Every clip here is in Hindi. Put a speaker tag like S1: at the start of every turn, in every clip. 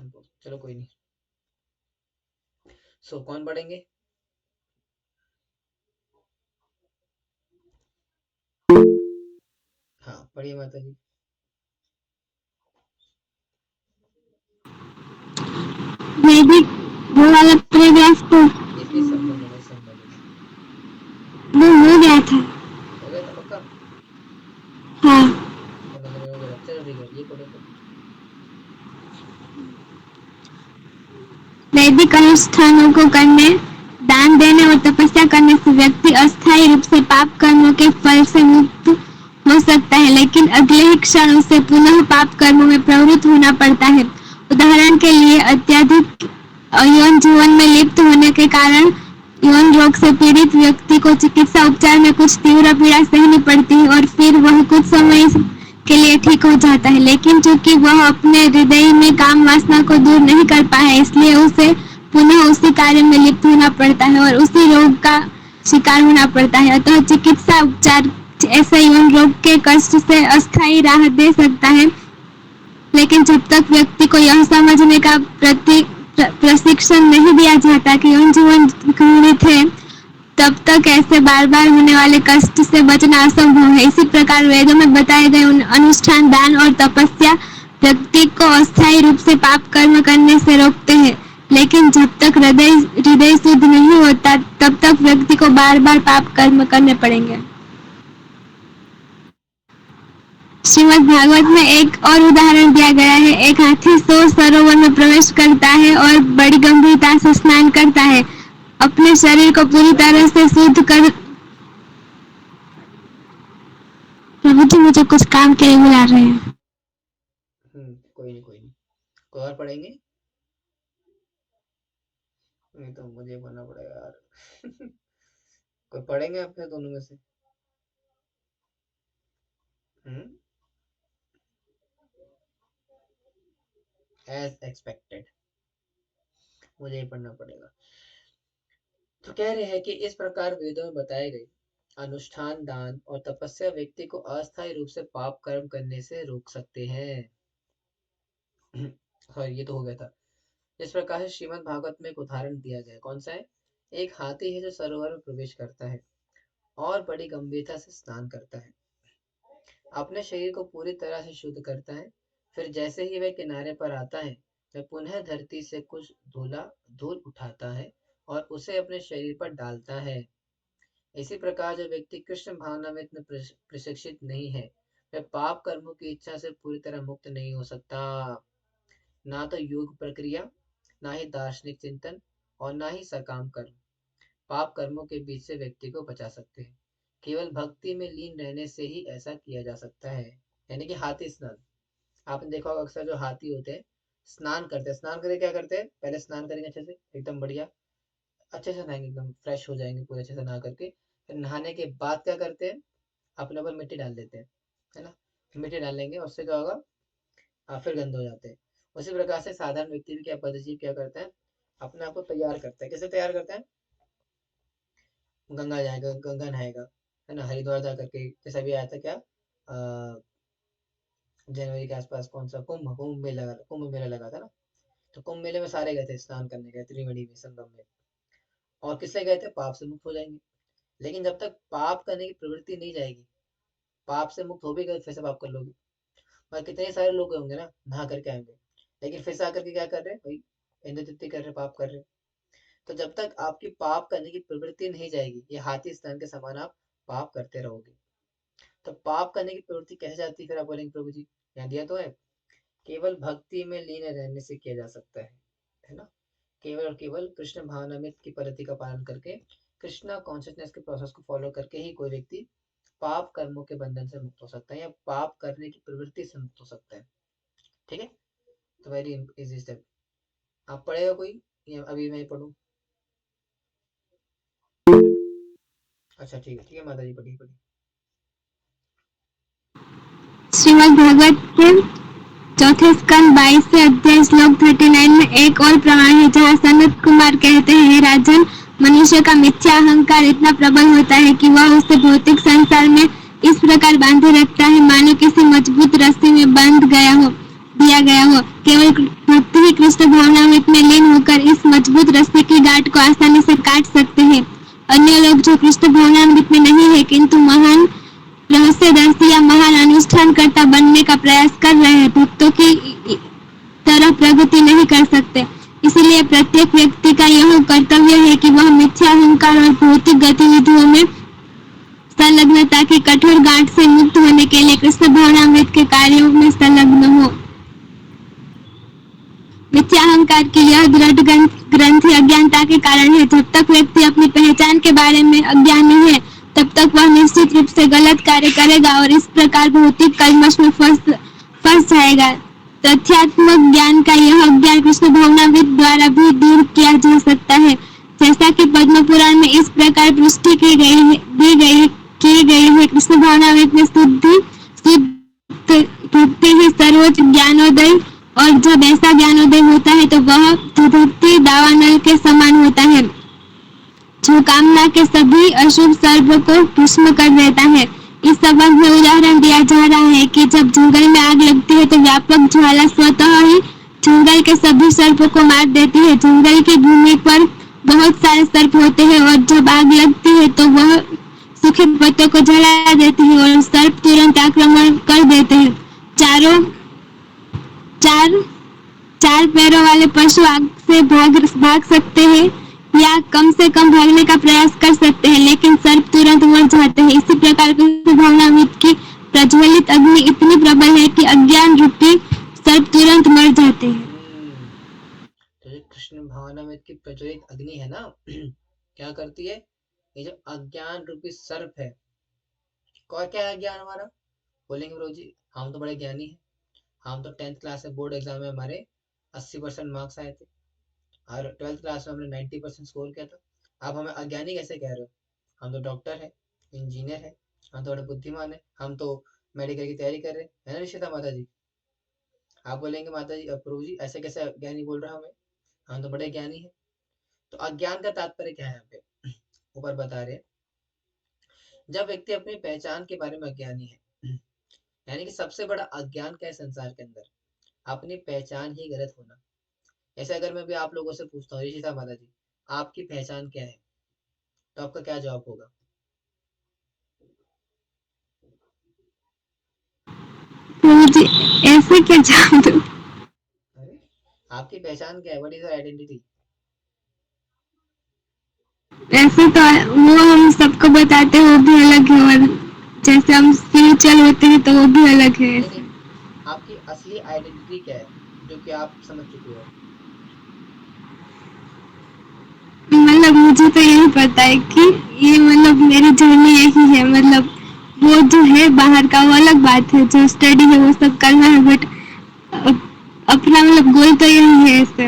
S1: हमको, चलो कोई नहीं। सो कौन पढ़ेंगे? हाँ पढ़िए माता जी।
S2: वैदिक वो वाला पैराग्राफ तो
S1: इस संबंध में, इस संबंध में
S2: वो हो गया था।
S1: हो गया था पक्का?
S2: हाँ।
S1: संबंध में हो गया था, चलो ठीक है, ये पढ़ो फिर।
S2: वैदिक अनुष्ठानों को करने, दान देने और तपस्या करने से व्यक्ति अस्थायी रूप से पाप कर्मों के फल से मुक्त हो सकता है, लेकिन अगले ही क्षण उसे पुनः पाप कर्मों में प्रवृत्त होना पड़ता है। उदाहरण के लिए अत्यधिक यौन जीवन में लिप्त होने के कारण यौन रोग से पीड़ित व्यक्ति को चिकित्सा उपचार में कुछ तीव्र पीड़ा सहनी पड़ती है और फिर वह कुछ समय के लिए ठीक हो जाता है, लेकिन चूंकि वह अपने हृदय में काम वासना को दूर नहीं कर पाया, इसलिए उसे पुनः उसी कार्य में लिप्त होना पड़ता है और उसी रोग का शिकार होना पड़ता है। अतः चिकित्सा उपचार ऐसे यौन रोग के कष्ट से अस्थायी राहत दे सकता है, लेकिन जब तक व्यक्ति को यह समझने का प्रशिक्षण नहीं दिया जाता कि यौन जीवन घृणित है, तब तक ऐसे बार बार होने वाले कष्ट से बचना असंभव है। इसी प्रकार वेदों में बताए गए अनुष्ठान, दान और तपस्या व्यक्ति को अस्थायी रूप से पाप कर्म करने से रोकते हैं, लेकिन जब तक हृदय शुद्ध नहीं होता, तब तक व्यक्ति को बार बार पाप कर्म करने पड़ेंगे। श्रीमद् भागवत में एक और उदाहरण दिया गया है। एक हाथी 100 सरोवर में प्रवेश करता है और बड़ी गंभीरता से स्नान करता है, अपने शरीर को पूरी तरह से शुद्ध कर। प्रभु जी मुझे कुछ काम के लिए बुला रहे हैं।
S1: कोई नहीं कोई नहीं, कोई और पढ़ेंगे? नहीं तो मुझे पढ़ना पड़ेगा यार। कोई पढ़ेंगे अपने दोनों में से? एज एक्सपेक्टेड मुझे ही पढ़ना पड़ेगा। तो कह रहे हैं कि इस प्रकार वेदों में बताए गए अनुष्ठान, दान और तपस्या व्यक्ति को अस्थायी रूप से पाप कर्म करने से रोक सकते हैं। और ये तो हो गया था। इस प्रकार से श्रीमद् भागवत में एक उदाहरण दिया गया, कौन सा है? एक हाथी है जो सरोवर में प्रवेश करता है और बड़ी गंभीरता से स्नान करता है, अपने शरीर को पूरी तरह से शुद्ध करता है। फिर जैसे ही वह किनारे पर आता है, वह पुनः धरती से कुछ धूल उठाता है और उसे अपने शरीर पर डालता है। इसी प्रकार जो व्यक्ति कृष्ण भावना में इतना प्रशिक्षित नहीं है, वह पाप कर्मों की इच्छा से पूरी तरह मुक्त नहीं हो सकता। ना तो योग प्रक्रिया, ना ही दार्शनिक चिंतन और ना ही सकाम कर्म पाप कर्मों के बीच से व्यक्ति को बचा सकते हैं। केवल भक्ति में लीन रहने से ही ऐसा किया जा सकता है। यानी कि हाथी स्नान, आपने देखा होगा अक्सर जो हाथी होते हैं स्नान करते हैं, स्नान करके क्या करते हैं? पहले स्नान करेंगे अच्छे से, एकदम बढ़िया, अच्छे से नहाएंगे, एकदम फ्रेश हो जाएंगे पूरे अच्छे से नहा करके। फिर नहाने के बाद क्या करते हैं? अपने ऊपर मिट्टी डाल देते हैं, है ना? मिट्टी डालेंगे और उससे क्या होगा? फिर गंदे हो जाते हैं। उसी प्रकार से साधारण व्यक्ति भी क्या, पदजीव क्या करते हैं? अपने आप को तैयार करते हैं। कैसे तैयार करते हैं? गंगा जाएगा, गंगा नहाएगा, है ना? हरिद्वार जा करके, जैसा भी आया था क्या, जनवरी के आसपास कौन सा कुंभ मेला लगा था ना, तो कुंभ मेले में सारे गए थे, स्नान करने गए, त्रिवेणी में, संगम में। और किससे गए थे? पाप से मुक्त हो जाएंगे। लेकिन जब तक पाप करने की प्रवृत्ति नहीं जाएगी, पाप से मुक्त हो भी गए फिर से पाप कर लोगे। और कितने सारे लोग होंगे ना, नहा करके आएंगे, लेकिन फिर से आकर के क्या कर रहे हैं भाई? इंद्र तृप्ति कर रहे, पाप कर रहे। तो जब तक आपकी पाप करने की प्रवृत्ति नहीं जाएगी, ये हाथी स्नान के समान आप पाप करते रहोगे। तो पाप करने की प्रवृत्ति कैसे जाती है? फिर आप बोलेंगे प्रभु जी यहाँ दिया तो है, केवल भक्ति में लीन रहने से किया जा सकता है ना? केवल और केवल कृष्ण भावनामृत की पद्धति का पालन करके, कृष्णा कॉन्शियसनेस के प्रोसेस को फॉलो करके ही कोई व्यक्ति पाप कर्मों के बंधन से मुक्त हो सकता है या पाप करने की प्रवृत्ति से मुक्त हो सकता है। ठीक है, तो वेरी इजी स्टेप। आप पढ़ेगा कोई या अभी मैं पढ़ूं? अच्छा ठीक है माता जी, पढ़िए पढ़िए।
S2: श्रीमद् भागवत के चौथे स्कंद 22 अध्याय श्लोक 39 में एक और प्रमाण है, जहाँ सनत कुमार कहते हैं, हे राजन, मनुष्य का मिथ्या अहंकार इतना प्रबल होता है कि वह उसे भौतिक संसार में इस प्रकार बांधे रखता है मानो किसी मजबूत रस्सी में बांध दिया गया हो। केवल भक्ति ही कृष्ण प्रगति नहीं कर सकते। इसलिए प्रत्येक व्यक्ति का यह कर्तव्य है कि वह मिथ्या अहंकार और भौतिक गतिविधियों में संलग्नता की कठोर गांठ से मुक्त होने के लिए कृष्ण भावनामृत के कार्यों में संलग्न हो। मिथ्या अहंकार की यह दृढ़ ग्रंथि अज्ञानता के कारण है। जब तक व्यक्ति अपनी पहचान के बारे में अज्ञानी है, तब तक वह निश्चित रूप से गलत कार्य करेगा और इस प्रकार भौतिक कलमश में फंस जाएगा। तथ्यात्मक ज्ञान का यह अज्ञान कृष्ण भावनामृत द्वारा भी दूर किया जा सकता है। जैसा कि पद्म पुराण में इस प्रकार पुष्टि की गई है, कृष्ण भावनामृत में शुद्ध भक्ति ही सर्वोच्च ज्ञानोदय, और जब ऐसा ज्ञानोदय होता है तो वह धरती दावानल के समान होता है, जो कामना के सभी अशुभ सर्प को भस्म कर देता है। इस संबंध में उदाहरण दिया जा रहा है कि जब जंगल में आग लगती है तो व्यापक ज्वाला स्वतः ही जंगल के सभी सर्पों को मार देती है। जंगल की भूमि पर बहुत सारे सर्प होते हैं और जब आग लगती है तो वह सूखे पत्तों को जला देती है और सर्प तुरंत आक्रमण कर देते हैं। चार चार पैरों वाले पशु आग से भाग सकते हैं या कम से कम भागने का प्रयास कर सकते हैं, लेकिन सर्प तुरंत मर जाते हैं। इसी प्रकार भावनामृत की प्रज्वलित अग्नि इतनी प्रबल है कि अज्ञान रूपी सर्प तुरंत मर जाते हैं।
S1: तो जो कृष्ण भावनामृत की प्रज्वलित अग्नि है ना क्या करती है? ये जो अज्ञान रूपी सर्प है, और क्या है ज्ञान हमारा? बोलेंगे प्रभु जी हम तो बड़े ज्ञानी हैं, हम तो 10th क्लास में बोर्ड एग्जाम में हमारे 80% मार्क्स आए थे और 12th क्लास में हमने 90% स्कोर किया था। आप हमें अज्ञानी कैसे कह रहे हो? हम तो डॉक्टर है, इंजीनियर है, हम तो बड़े बुद्धिमान है, हम तो मेडिकल की तैयारी कर रहे हैं, है ना निश्चिता माता जी? आप बोलेंगे माता जी प्रभु जी ऐसे कैसे ज्ञानी बोल रहा हमें, हम तो बड़े ज्ञानी है। तो अज्ञान का तात्पर्य क्या है यहाँ पे? ऊपर बता रहे हैं, जब व्यक्ति अपनी पहचान के बारे में अज्ञानी है, यानी कि सबसे बड़ा अज्ञान क्या है संसार के अंदर? अपनी पहचान ही गलत होना। ऐसे अगर मैं भी आप लोगों से पूछता हूँ ऋषिता माता जी आपकी पहचान क्या है, तो आपका क्या जवाब होगा?
S2: मुझे ऐसे क्या जवाब दूं?
S1: अरे आपकी पहचान क्या है? What is your identity?
S2: ऐसे तो वो हम सबको बताते हैं, वो भी अलग है, और जैसे हम स्पिरिचुअल होते हैं तो वो भी अलग है
S1: नहीं
S2: ऐसे।
S1: नहीं, आपकी असली आइडेंटिटी क्या है जो कि आप समझ चुके हो?
S2: मतलब मुझे तो यही पता है कि ये मतलब मेरी जर्नी यही है। मतलब वो जो है बाहर का वो अलग बात है, जो स्टडी है वो सब करना है, बट अपना मतलब गोल तो यही है ऐसे।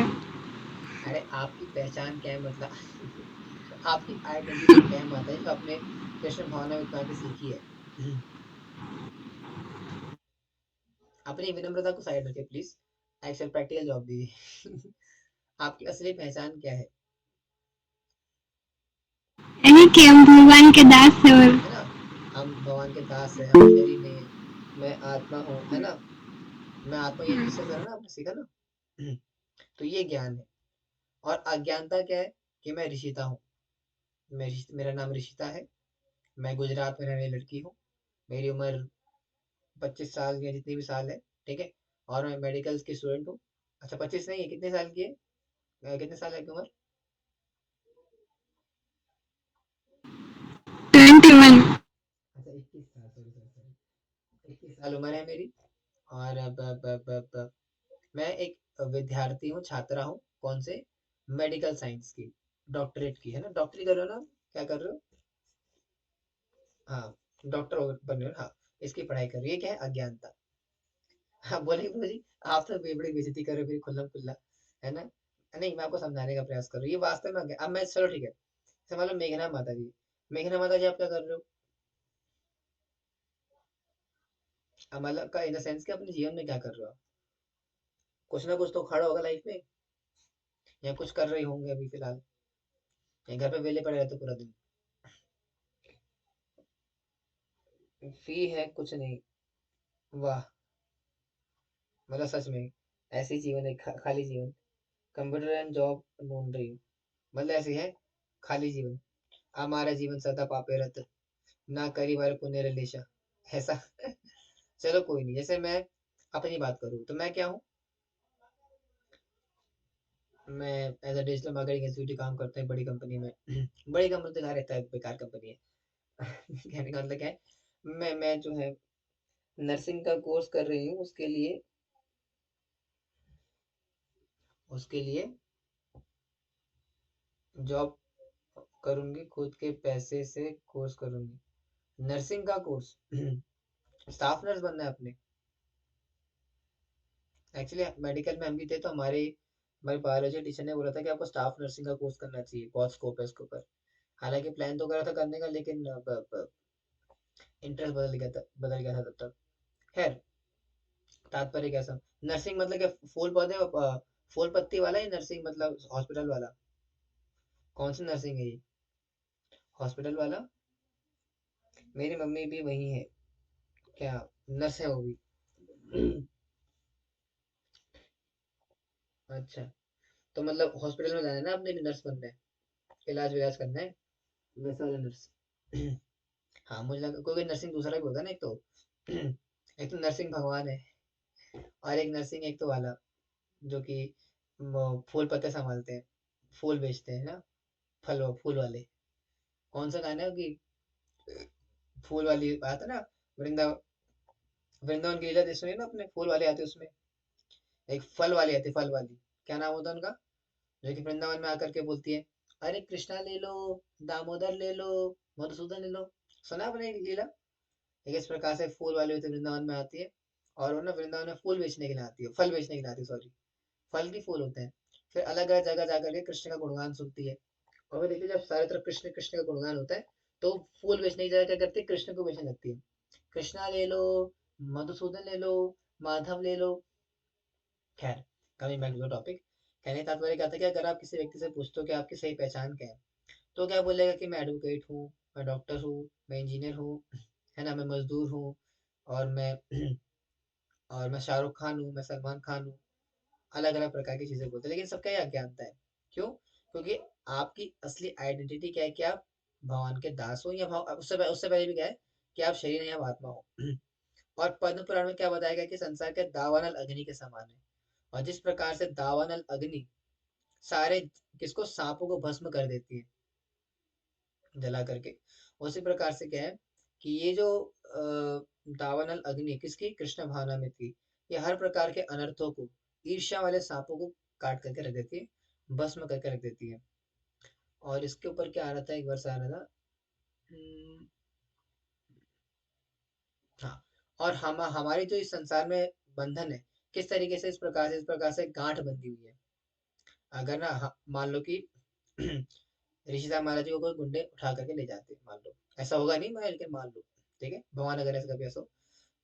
S1: अरे आपकी पहचान क्या है मतलब आपकी आइडेंटिटी क्या है माता जी जो आपने कृष्ण भावना में के सीखी है? अपनी विनम्रता को साइड रखे प्लीज, एक्चुअल प्रैक्टिकल जवाब दीजिए आपकी असली पहचान क्या है?
S2: यही कि हम भगवान के दास है, और
S1: है ना, हम भगवान के दास है, हम शरीर नहीं है, मैं आत्मा हूँ, है ना, मैं आत्मा, ये डिस्कस करा ना आपने, सीखा ना तो ये ज्ञान है। और अज्ञानता क्या है? कि मैं ऋषिता हूँ, मेरा नाम ऋषिता है, मैं गुजरात में रहने वाली लड़की हूँ, मेरी उम्र 25 साल या जितनी भी साल है, ठीक है, और मैं मेडिकल की स्टूडेंट हूँ। अच्छा 25 नहीं है, कितने साल की है? कितने साल है आपकी उम्र?
S2: 21।
S1: अच्छा 21 साल, सॉरी सॉरी सॉरी, 21 साल उम्र है मेरी। और अब मैं एक विद्यार्थी हूँ, छात्रा हूँ, कौन से? मेडिकल साइंस की, डॉक्टरेट की, है ना, डॉक्टरी कर रहे हो ना? क्या कर रहे हो? हाँ, डॉक्टर बन रहे हो, हाँ, इसकी पढ़ाई कर रही है, क्या है? अज्ञानता। हाँ बोले जी आप तो बड़ी बेइज्जती कर रहे हो मेरी खुल्लम खुल्ला, है ना? नहीं मैं आपको समझाने का प्रयास कर रही हूँ, ये वास्तव में अब मैं, चलो ठीक है, जैसे मान लो मेघना माता जी, मेघना माता जी आप क्या कर रहे हो? मतलब का इन द सेंस कि अपने जीवन में क्या कर रहे हो आप? कुछ ना कुछ तो खड़ा होगा लाइफ में, या कुछ कर रही होंगे अभी फिलहाल, या घर पे वेले पड़े रहते हो पूरा दिन? फी है कुछ नहीं, वाह, मतलब सच में ऐसी जीवन है, खाली जीवन, कंप्यूटर एंड जॉब ढूंढ रही हूँ, मतलब ऐसी है खाली जीवन, हमारा जीवन सदा पापे रत, ना करी बार पुण्य रिलेशा, ऐसा चलो कोई नहीं, जैसे मैं अपनी बात करूँ तो मैं क्या हूँ? मैं as a digital marketing executive काम करता हूँ बड़ी कंपनी में। बड़ी कंपनी तो कहाँ रहता है, बेकार कंपनी है। कहने का मतलब क्या है, मैं जो है नर्सिंग का कोर्स कर रही हूँ, उसके लिए जॉब करूंगी, खुद के पैसे से कोर्स करूंगी, नर्सिंग का कोर्स। स्टाफ नर्स बनना है अपने। एक्चुअली मेडिकल में हम भी थे, तो हमारे हमारे बायोलॉजी टीचर ने बोला था कि आपको स्टाफ नर्सिंग का कोर्स करना चाहिए, बहुत स्कोप है इसके ऊपर। हालांकि प्लान तो करा था करने का, लेकिन इंटरेस्ट बदल गया था तब तक। खैर, तात्पर्य क्या सब, नर्सिंग मतलब क्या, फूल पौधे फूल पत्ती वाला, या नर्सिंग मतलब हॉस्पिटल वाला? कौन सी नर्सिंग है ये, हॉस्पिटल वाला? मेरी मम्मी भी वही है, क्या, नर्स है वो भी। अच्छा, तो मतलब हॉस्पिटल में जाना है ना, अपने भी नर्स बनना है, इलाज विलाज करना है, वैसा वाला नर्स। हाँ, मुझे लगा कोई नर्सिंग दूसरा भी होता है ना, एक तो एक तो नर्सिंग भगवान है, और एक नर्सिंग एक तो वाला, जो कि वो फूल पत्ते संभालते हैं, फूल बेचते हैं ना, फूल वाले। कौन सा गाना है वो कि फूल वाली बात है ना, वृंदावन, वृंदावन की लीला देश में ना, अपने फूल वाले आते हैं उसमें, एक फल वाली आती है, फल वाली, क्या नाम होता है उनका, जो कि वृंदावन में आकर के बोलती है, अरे कृष्णा ले लो, दामोदर ले लो, मधुसूदन ले लो। सुना आपने ये लीला? एक इस प्रकार से फूल वाली होती है, वृंदावन में आती है, और वो ना वृंदावन में फूल बेचने के लिए आती है, फल बेचने के लिए आती है, सॉरी, फल की फूल होते हैं। फिर अलग अलग जगह जाकर के कृष्ण का गुणगान सुनती है, और फिर देखिए जब सारे तरफ कृष्ण कृष्ण का गुणगान होता है, तो फूल बेचने की जगह क्या करती है, कृष्ण को बेचने लगती है। कृष्णा ले लो, मधुसूदन ले लो, माधव ले लो। खैर, coming back to the topic, कहने का तात्पर्य क्या था कि अगर आप किसी व्यक्ति से पूछते हो कि आपकी सही पहचान क्या है, तो क्या बोलेगा कि मैं एडवोकेट हूँ, मैं डॉक्टर हूँ, मैं इंजीनियर हूँ, है ना, मैं मजदूर हूँ, और मैं और मैं शाहरुख खान हूँ, मैं सलमान खान हूँ। अलग अलग प्रकार की चीजें बोलते हैं, लेकिन सबका ये अज्ञानता है। क्यों? क्योंकि आपकी असली आइडेंटिटी क्या है, कि आप भगवान के दास हो, या उससे पहले भी क्या है, कि आप शरीर या आत्मा हो। और पद्म पुराण में क्या बताया गया कि संसार के दावानल अग्नि के समान है, और जिस प्रकार से दावानल अग्नि सारे किसको, सांपों को भस्म कर देती है जला करके, उसी प्रकार से क्या है कि ये जो दावानल अग्नि किसकी, कृष्ण भावना में थी, ये हर प्रकार के अनर्थों को, ईर्ष्या वाले सांपों को काट करके रख देती है, भस्म करके रख देती है। और इसके ऊपर क्या आ रहा था, एक वर्ष आ रहा था, हम्म, हाँ, और हम हमारी जो इस संसार में बंधन है, किस तरीके से, इस प्रकार से गांठ बंधी हुई है। अगर ना मान लो कि ऋषिदास महाराज जी को कोई गुंडे उठा करके ले जाते हैं, मान लो, ऐसा होगा नहीं मैं, लेकिन मान लो, ठीक है, भगवान अगर ऐसा कभी ऐसा हो,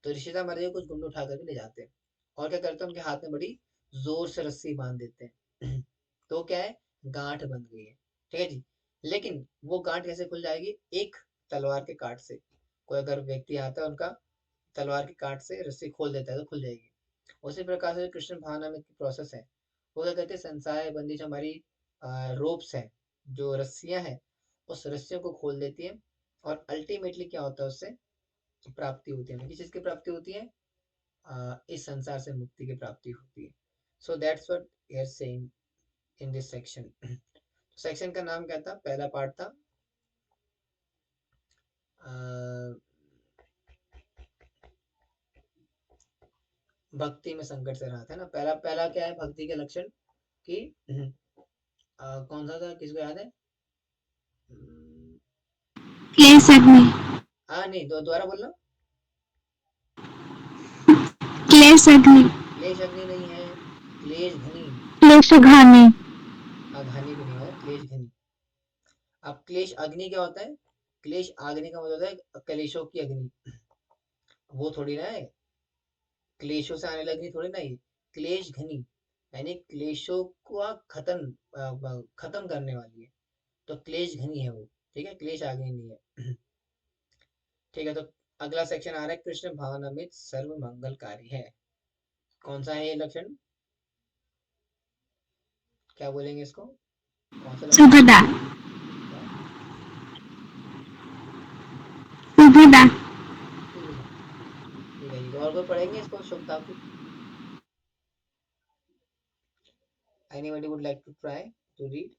S1: तो ऋषिदास महाराज जी को कुछ गुंडे उठा करके ले जाते हैं, और क्या करते हैं, उनके हाथ में बड़ी जोर से रस्सी बांध देते हैं। तो क्या है, गांठ बंध गई है, ठीक है जी। लेकिन वो गांठ कैसे खुल जाएगी, एक तलवार के काट से, कोई अगर व्यक्ति आता है उनका, तलवार के काट से रस्सी खोल देता है तो खुल जाएगी। उसी प्रकार से कृष्ण भावना में की प्रोसेस है, वो क्या कहते हैं, संसार बंदी जो हमारी रोप्स है, जो रस्सियां हैं, उस रस्सियों को खोल देती है, और अल्टीमेटली क्या होता है, उससे प्राप्ति होती है, हमें किस चीज की प्राप्ति होती है, इस संसार से मुक्ति की प्राप्ति होती है। So that's what we are saying in this section. Section का नाम क्या था, पहला पार्ट था अ, भक्ति में संकट से रहा था ना, पहला पहला क्या है, भक्ति के लक्षण की, कौन सा था, किसको याद है? हम्म,
S2: क्लेश अग्नि।
S1: हाँ नहीं, दोबारा बोलना।
S2: क्लेश अग्नि।
S1: क्लेश अग्नि नहीं है, क्लेश घनी।
S2: क्लेश घानी।
S1: घनी भी नहीं है, क्लेश घनी। अब क्लेश अग्नि क्या होता है, क्लेश अग्नि का मतलब होता है कलेशों की अग्नि, वो थोड़ी ना है, क्लेशों से आने लगी थोड़ी ना ये, क्लेश घनी, यानी क्लेशों को खत्म करने वाली है, तो क्लेश घनी है वो, ठीक है, क्लेश अग्नि नहीं है। ठीक है, तो अगला सेक्शन आ रहा है, कृष्ण भावनामृत सर्व मंगलकारी है। कौन सा है ये लक्षण, क्या बोलेंगे इसको, कौन सा लक्षण है?
S2: सुभदा।
S1: क्या?
S2: सुभदा।
S1: सुविधा। ठीक है जी, तो और कोई पढ़ेंगे इसको, शुभता को? Anybody would like to try to read?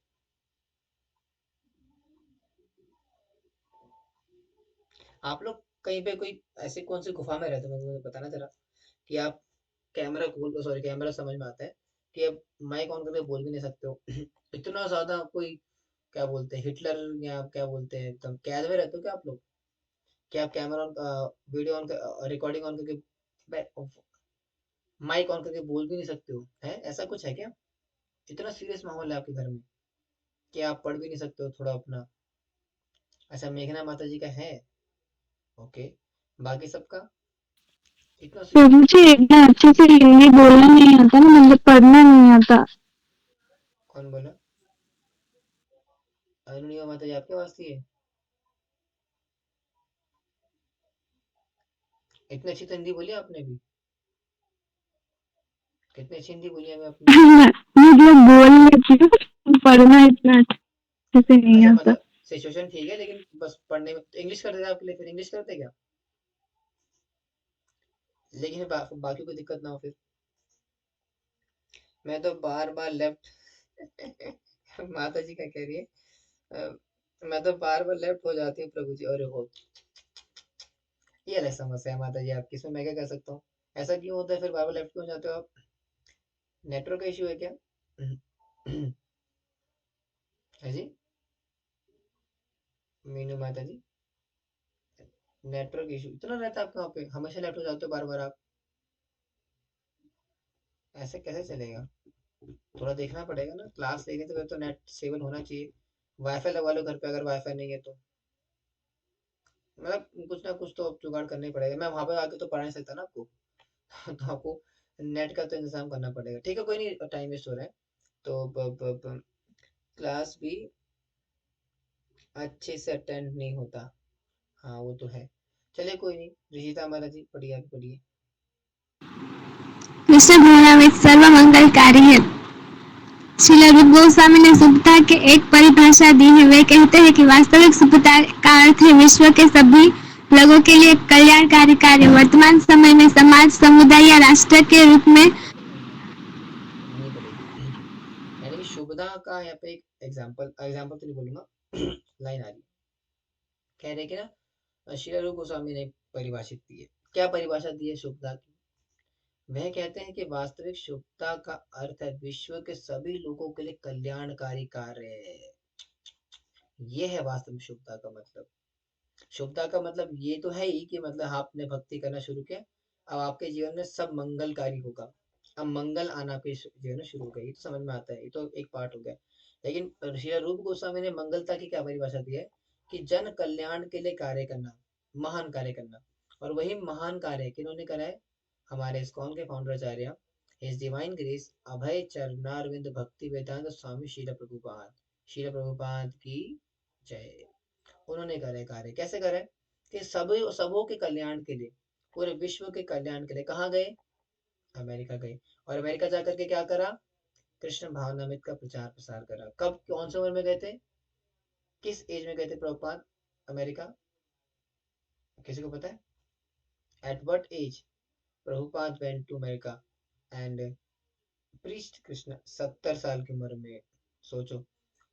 S1: आप लोग कहीं पे कोई ऐसे कौन सी गुफा में रहते हो मुझे बताना जरा, कि आप कैमरा खोल, सॉरी कैमरा समझ में आता है कि अब माइक ऑन करके बोल भी नहीं सकते हो। इतना ज्यादा कोई, क्या बोलते हैं, हिटलर, या आप क्या बोलते हैं, एकदम कैद में रहते हो क्या आप लोग? क्या आप camera on, video on, recording on करके, माइक ऑन करके बोल भी नहीं सकते हो? है ऐसा कुछ है क्या? इतना सीरियस माहौल है आपके घर में कि आप पढ़ भी नहीं सकते हो थोड़ा अपना? अच्छा, मेघना माता जी का है। ओके, बाकी सबका इतना
S2: तो मुझे इतना अच्छे से हिंदी बोलना नहीं आता ना, मतलब पढ़ना नहीं आता।
S1: कौन बोला? अरुणिमा माता जी आपके पास थी? इतनी अच्छी तो हिंदी बोली आपने भी। कितनी अच्छी हिंदी बोली है आपने।
S2: मतलब बोल लेती हूँ, पढ़ना इतना अच्छे से नहीं
S1: अच्छा
S2: आता।
S1: मतलब सिचुएशन ठीक है, लेकिन बस पढ़ने में इंग्लिश कर देते आपके लिए, फिर इंग्लिश करते क्या? लेकिन फिर बाकी कोई दिक्कत ना हो फिर। मैं तो बार बार लेफ्ट माता जी क्या कह रही है? अ, मैं तो बार बार लेफ्ट हो जाती हूँ प्रभु जी, अरे हो, ये अलग समस्या है माता जी आपकी, इसमें मैं क्या कर सकता हूँ? ऐसा क्यों होता है फिर बार बार लेफ्ट क्यों हो जाते हो आप? नेटवर्क का इशू है क्या? है जी, मीनू माता जी, नेटवर्क इशू इतना रहता है आपके वहाँ पे, हमेशा लेफ्ट हो जाते हो बार बार आप? ऐसे कैसे चलेगा? थोड़ा देखना पड़ेगा ना, क्लास लेनी तो फिर तो नेट सेवन होना चाहिए। वाईफाई लगवा लो घर पे, अगर वाईफाई नहीं है तो। मतलब कुछ ना कुछ तो जुगाड़ करना ही पड़ेगा, मैं वहां पे आके तो पढ़ा नहीं सकता ना आपको। तो आपको नेट का तो इंतजाम करना पड़ेगा। ठीक है, कोई नहीं, टाइम वेस्ट हो रहा है। तो क्लास भी अच्छे से अटेंड नहीं होता। हाँ वो तो है। चलिए कोई नहीं, रिशिता हमारा जी पढ़िए, आप पढ़िए।
S2: कृष्ण भावनामृत सर्व मंगलकारी है। श्रील रूप गोस्वामी ने सुबता के एक परिभाषा दी है। वे कहते हैं कि वास्तविक सुबता का अर्थ है विश्व के सभी लोगों के लिए कल्याणकारी कार्य। वर्तमान समय में समाज, समुदाय या राष्ट्र के रूप में
S1: नहीं पढ़ेगी। यानी कि शुभदा का यहाँ पे एक एग्जाम्पल, एग्जाम्पल तो नहीं बोलूंगा, लाइन आ रही है। कह रहे कि ना, श्रील रूप गोस्वामी ने परिभाषित दी है। क्या परिभाषा दी है शुभदा की? वह कहते हैं कि वास्तविक शुभता का अर्थ है विश्व के सभी लोगों के लिए कल्याणकारी कार्य। ये है वास्तविक शुभता का मतलब। शुभता का मतलब ये तो है ही कि मतलब आपने भक्ति करना शुरू किया, अब आपके जीवन में सब मंगलकारी होगा। अब मंगल आना आपके जीवन में शुरू हो गया, ये तो समझ में आता है, ये तो एक पार्ट हो गया। लेकिन श्री रूप गोस्वामी ने मंगलता की क्या परिभाषा दी है? कि जन कल्याण के लिए कार्य करना, महान कार्य करना। और वही महान कार्य किन्होंने करा है? हमारे इस्कॉन के फाउंडर आचार्य हिज डिवाइन ग्रेस अभय चरणारविंद भक्ति वेदांत स्वामी शील प्रभुपाद, शील प्रभुपाद की जय। उन्होंने करे कार्य, कैसे करे? कि सभी सबों के कल्याण के लिए, पूरे विश्व के कल्याण के लिए कहाँ गए? अमेरिका गए। और अमेरिका जाकर के क्या करा? कृष्ण भावनामृत का प्रचार प्रसार करा। कब, कौन से उम्र में गए थे? किस एज में गए थे प्रभुपाद अमेरिका? किसी को पता है? At what age Prabhupada went to America and preached Krishna? 70 साल की उम्र में। सोचो,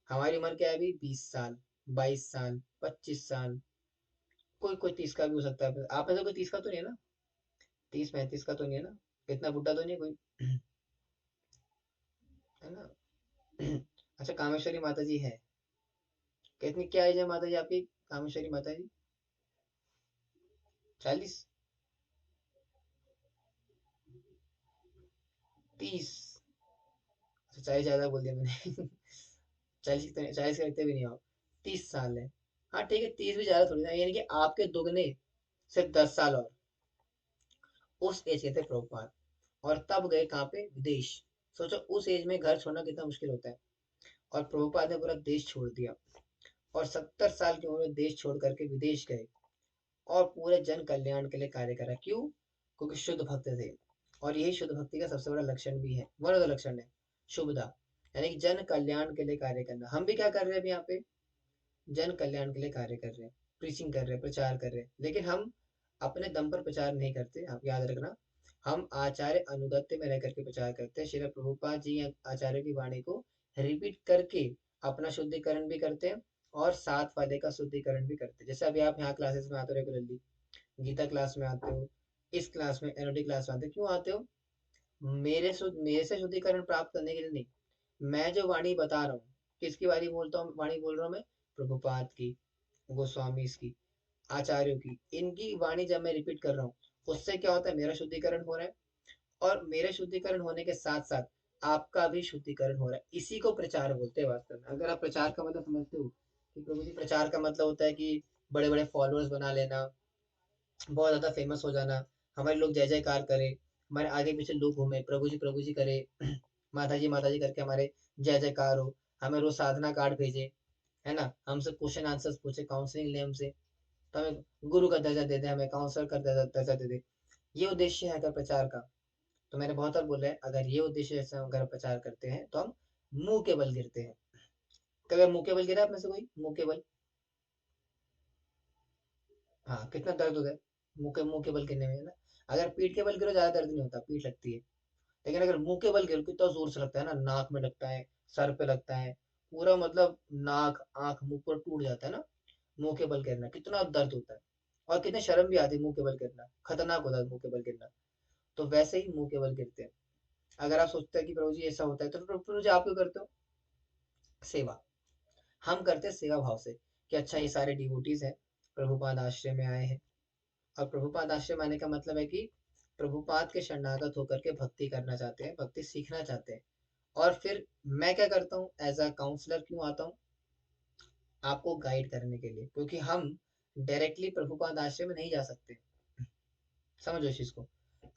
S1: हमारी उम्र क्या है अभी? 20 साल, 22 साल, 25 साल, कोई कोई 30 का भी हो सकता है। आप में से कोई 30 का तो नहीं है ना? 30-35 का तो नहीं है ना? इतना बुढ़ा तो नहीं है कोई? है ना? अच्छा, कामेश्वरी माता जी है। कितनी, क्या एज है माता जी आपकी, कामेश्वरी माता जी? 40? 30? अच्छा, 40 ज्यादा बोल दिया मैंने। 40 तो 40 का इतने भी नहीं हो। 30 साल है। हाँ ठीक है, 30 भी ज्यादा थोड़ी ना, यानी कि आपके दुगने, सिर्फ 10 साल और। उस एज के थे प्रभुपाद। और तब गए कहाँ पे? विदेश। सोचो उस एज में घर छोड़ना कितना मुश्किल होता है। और प्रभुपाद ने पूरा देश छोड़ दिया, और 70 साल की उम्र में देश छोड़ करके विदेश गए, और पूरे जन कल्याण के लिए कार्य करा। क्यों? क्योंकि शुद्ध भक्त थे। और यही शुद्ध भक्ति का सबसे बड़ा लक्षण भी है, वन ऑफ द लक्षण है, शुभदा। यानी कि जन कल्याण के लिए कार्य करना। हम भी क्या कर रहे हैं अभी यहाँ पे? जन कल्याण के लिए कार्य कर रहे हैं, प्रीचिंग कर रहे हैं, प्रचार कर रहे हैं। लेकिन हम अपने दम पर प्रचार नहीं करते, आप याद रखना। हम आचार्य अनुगत्य में रह करके प्रचार करते हैं। श्रील प्रभुपाद जी आचार्य की वाणी को रिपीट करके अपना शुद्धिकरण भी करते हैं और साथ वाले का शुद्धिकरण भी करते हैं। जैसे अभी आप यहाँ क्लासेस में आते हो रेगुलरली, गीता क्लास में आते हो, इस क्लास में एनओडी क्लास में आते हो, क्यों आते हो? मेरे से शुद्धिकरण प्राप्त करने के लिए नहीं। मैं जो वाणी बता रहा हूँ, किसकी वाणी बोल रहा हूँ मैं? प्रभुपाद की, गोस्वामी की, आचार्यों की। इनकी वाणी जब मैं रिपीट कर रहा हूँ, उससे क्या होता है? मेरा शुद्धिकरण हो रहा है और मेरे शुद्धिकरण होने के साथ साथ आपका भी शुद्धिकरण हो रहा है। इसी को प्रचार बोलते हैं वास्तव में। अगर आप प्रचार का मतलब समझते हो कि प्रभु जी, प्रचार का मतलब होता है कि बड़े बड़े फॉलोअर्स बना लेना, बहुत ज्यादा फेमस हो जाना, हमारे लोग जय जयकार करे, हमारे आगे पीछे लोग घूमे, प्रभु जी करे, माता जी करके हमारे जय जयकार हो, हमें रोज साधना कार्ड भेजे, है ना, हमसे क्वेश्चन आंसर्स पूछे, काउंसलिंग ले हमसे, तो हमें गुरु का दर्जा दे दे, हमें काउंसलर का दर्जा दे दे। ये उद्देश्य है अगर प्रचार का। तो मैंने बहुत बार बोला है, अगर ये उद्देश्य से हम अगर प्रचार करते हैं तो हम मुंह के बल गिरते हैं। कभी मुंह के बल गिरा आप में से कोई? मुंह के बल? हाँ, कितना दर्द होता है मुंह के बल गिरने में, है ना? अगर पीठ के बल गिरो ज्यादा दर्द नहीं होता, पीठ लगती है। लेकिन अगर मुंह के बल गिरो कितना जोर से लगता है ना, नाक में लगता है, सर पे लगता है, पूरा मतलब नाक आंख मुंह पर टूट जाता है ना। मुंह के बल गिरना कितना दर्द होता है, और कितनी शर्म भी आती है। मुंह के बल गिरना खतरनाक होता है, मुंह के बल गिरना। तो वैसे ही मुंह के बल गिरते हैं। अगर आप सोचते हैं कि प्रभु जी ऐसा होता है, तो फिर प्रभु जी आप क्यों करते हो? सेवा। हम करते हैं सेवा भाव से कि अच्छा, ये सारे डिवोटीज हैं, प्रभुपाद आश्रय में आए हैं। और प्रभुपाद आश्रम आने का मतलब है कि प्रभुपाद के शरणागत होकर के भक्ति करना चाहते हैं, भक्ति सीखना चाहते हैं। और फिर मैं क्या करता हूँ? एज अ काउंसलर क्यों आता हूँ? आपको गाइड करने के लिए, क्योंकि हम डायरेक्टली प्रभुपाद आश्रम में नहीं जा सकते। समझो इस चीज को।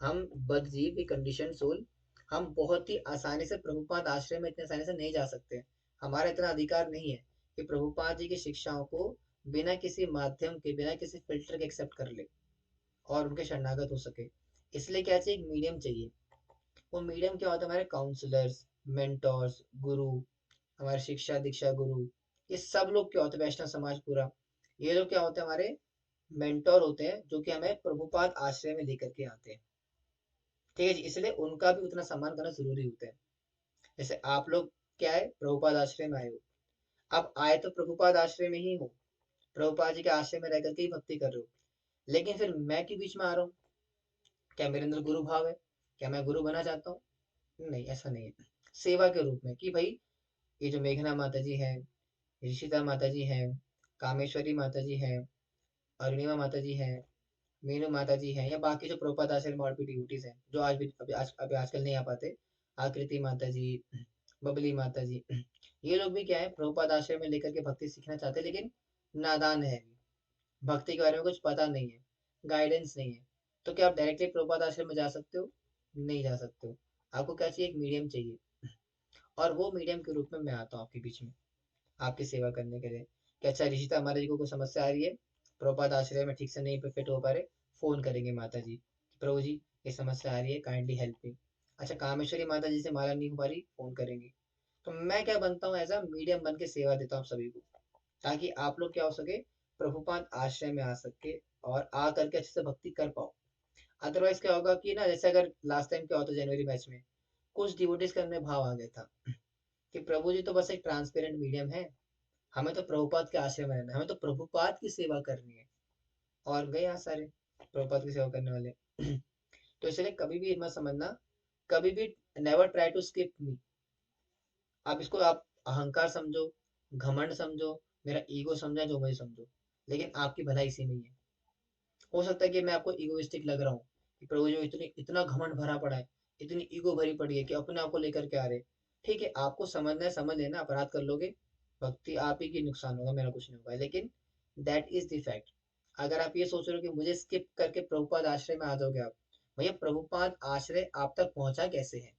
S1: हम बदजीव की कंडीशन सोल, हम बहुत ही आसानी से प्रभुपाद आश्रम में इतने आसानी से नहीं जा सकते। हमारा इतना अधिकार नहीं है कि प्रभुपाद जी की शिक्षाओं को बिना किसी माध्यम के, बिना किसी फिल्टर के एक्सेप्ट कर ले और उनके शरणागत हो सके। इसलिए क्या चाहिए? एक मीडियम चाहिए। वो मीडियम क्या होता है? हमारे काउंसलर्स, मेंटोर्स, गुरु, हमारे शिक्षा दीक्षा गुरु, ये सब लोग क्या होते हैं? वैष्णव समाज पूरा, ये लोग क्या होते हैं? हमारे मेंटोर होते हैं, जो कि हमें प्रभुपाद आश्रय में लेकर के आते हैं। ठीक है जी, इसलिए उनका भी उतना सम्मान करना जरूरी होता है। जैसे आप लोग क्या है? प्रभुपाद आश्रय में आए हो। अब आए तो प्रभुपाद आश्रय में ही हो, प्रभुपाद जी के आश्रय में रह करके ही भक्ति कर रहे हो। लेकिन फिर मैं क्यों बीच में आ रहा हूँ? क्या मेरे अंदर गुरु भाव है? क्या मैं गुरु बनना चाहता हूँ? नहीं, ऐसा नहीं है। सेवा के रूप में कि भाई, ये जो मेघना माता जी है, ऋषिता माता जी है, कामेश्वरी माता जी है, अरुणिमा माता जी है, मीनू माता जी हैं, या बाकी जो प्रभुपाद आश्रम में और भी ड्यूटीज हैं जो आज भी अभी आजकल नहीं आ पाते, आकृति माता जी, बबली माता जी, ये लोग भी क्या है? प्रभुपाद आश्रम में लेकर के भक्ति सीखना चाहते हैं, लेकिन नादान है, भक्ति के बारे में कुछ पता नहीं है, गाइडेंस नहीं है। तो क्या आप डायरेक्टली प्रभुपाद आश्रम में जा सकते हो? नहीं जा सकते हो। आपको क्या चाहिए? एक मीडियम चाहिए। और वो मीडियम के रूप में मैं आता हूँ आपके बीच में, आपकी सेवा करने के लिए। कि अच्छा, ऋषिता माता जी को कोई समस्या आ रही है, प्रभुपाद आश्रय में ठीक से नहीं फिट हो पा रहे, फोन करेंगे माता जी, प्रभु जी ये समस्या आ रही है, काइंडली हेल्प मी। अच्छा, कामेश्वरी माता जी से माला नहीं हो पा रही, फोन करेंगे। तो मैं क्या बनता हूँ? एज अ मीडियम बन के सेवा देता हूँ सभी को, ताकि आप लोग क्या हो सके? प्रभुपाद आश्रय में आ सके और आ करके अच्छे से भक्ति कर पाओ। अदरवाइज क्या होगा कि ना, जैसे अगर लास्ट टाइम क्या होता जनवरी बैच में, कुछ डिवोटीज के अंदर भाव आ गया था कि प्रभु जी तो बस एक ट्रांसपेरेंट मीडियम है, हमें तो प्रभुपाद के आश्रय में रहना है, हमें तो प्रभुपाद की सेवा करनी है। और गए यहाँ सारे प्रभुपाद की सेवा करने वाले। तो इसलिए कभी भी मत समझना, कभी भी नेवर ट्राई टू स्किप मी। आप इसको आप अहंकार समझो, घमंड समझो, मेरा ईगो समझा, जो मुझे समझो, लेकिन आपकी भलाई इसी में ही है। हो सकता है कि मैं आपको इगोइस्टिक लग रहा हूँ कि प्रभु जी इतनी इतना घमंड भरा पड़ा है, इतनी ईगो भरी पड़ी है कि अपने आप को लेकर के आ रहे। ठीक है, आपको समझना है, समझ लेना, अपराध कर लोगे, भक्ति आप ही की नुकसान होगा, मेरा कुछ नहीं होगा। लेकिन दैट इज द फैक्ट। अगर आप ये सोच रहे हो कि मुझे स्किप करके प्रभुपाद आश्रय में आ जाओगे आप, भैया प्रभुपाद आश्रय आप तक पहुंचा कैसे है?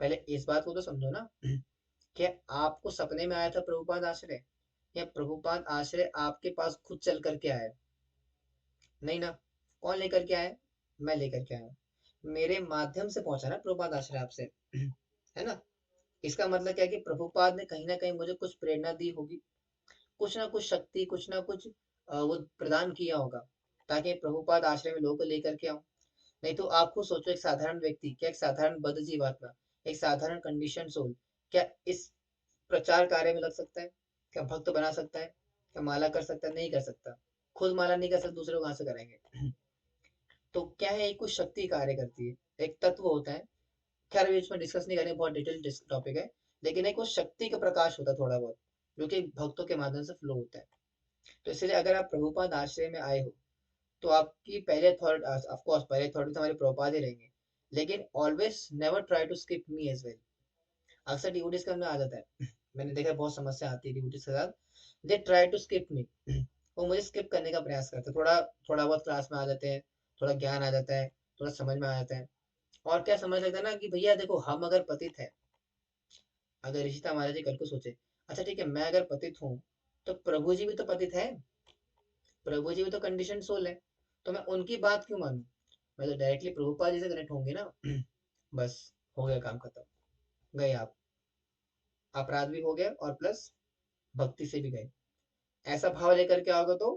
S1: पहले इस बात को तो समझो ना। कि आपको सपने में आया था प्रभुपाद आश्रय, या प्रभुपाद आश्रय आपके पास खुद चल करके आया? नहीं ना। कौन लेकर के आया? मैं लेकर के आया, मेरे माध्यम से पहुंचा ना प्रभुपाद आश्रय आपसे। है ना? इसका मतलब क्या है? कि प्रभुपाद ने कहीं ना कहीं मुझे कुछ प्रेरणा दी होगी, कुछ ना कुछ शक्ति, कुछ ना कुछ वो प्रदान किया होगा, ताकि प्रभुपाद आश्रय में लोगों को लेकर के आऊं। नहीं तो आप खुद सोचो, एक साधारण व्यक्ति, क्या एक साधारण बद्ध जीवात्मा, एक साधारण कंडीशन सोल, क्या इस प्रचार कार्य में लग सकता है? क्या भक्त बना सकता है? क्या माला कर सकता है? नहीं कर सकता। खुद माला नहीं कर सकता, दूसरे लोग कहाँ से करेंगे? तो क्या है, एक कुछ शक्ति कार्य करती है, एक तत्व होता है। खैर अभी इसमें डिस्कस नहीं करेंगे, बहुत डिटेल टॉपिक है। लेकिन एक वो शक्ति का प्रकाश होता है थोड़ा बहुत, जो कि भक्तों के माध्यम से फ्लो होता है। तो इसलिए अगर आप प्रभुपाद आश्रय में आए हो, तो आपकी पहले थॉट, ऑफ कोर्स पहले थॉट तो हमारे प्रभुपाद ही रहेंगे, लेकिन always never try to skip me as well. अक्सर डिवोटीज का में आ जाता है, मैंने देखा है, बहुत समस्या आती है डिवोटीज के साथ। दे ट्राई टू स्किप मी, वो मुझे स्किप करने का प्रयास करते हैं। थोड़ा थोड़ा बहुत क्लास में आ जाते हैं, थोड़ा ज्ञान आ जाता है, थोड़ा समझ में आ जाता है, और क्या समझ लगता है ना कि भैया देखो, हम अगर पतित है, अगर ऋषिता महाराज जी कल को सोचे, अच्छा ठीक है, मैं अगर पतित हूँ, तो प्रभु जी भी तो पतित है, प्रभु जी भी तो कंडीशन सोल है, तो मैं उनकी बात क्यों मानूं? मैं तो डायरेक्टली प्रभुपाद जी से कनेक्ट होंगे ना। बस, हो गया काम खत्म, गए आप, अपराध भी हो गया और प्लस भक्ति से भी गए। ऐसा भाव लेकर के आओगे तो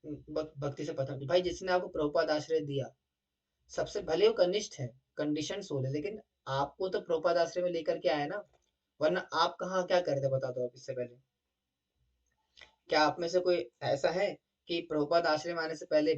S1: भक्ति से पता नहीं। भाई जिसने आपको प्रभुपाद आश्रय दिया, सबसे भले वो कनिष्ठ है, कंडीशन सोल है, लेकिन आपको तो प्रभुपाद आश्रय में लेकर के आया ना, वरना आप कहाँ क्या करते बता दो आप इससे पहले। क्या आप में से कोई ऐसा है कि प्रभुपाद आश्रय में आने से पहले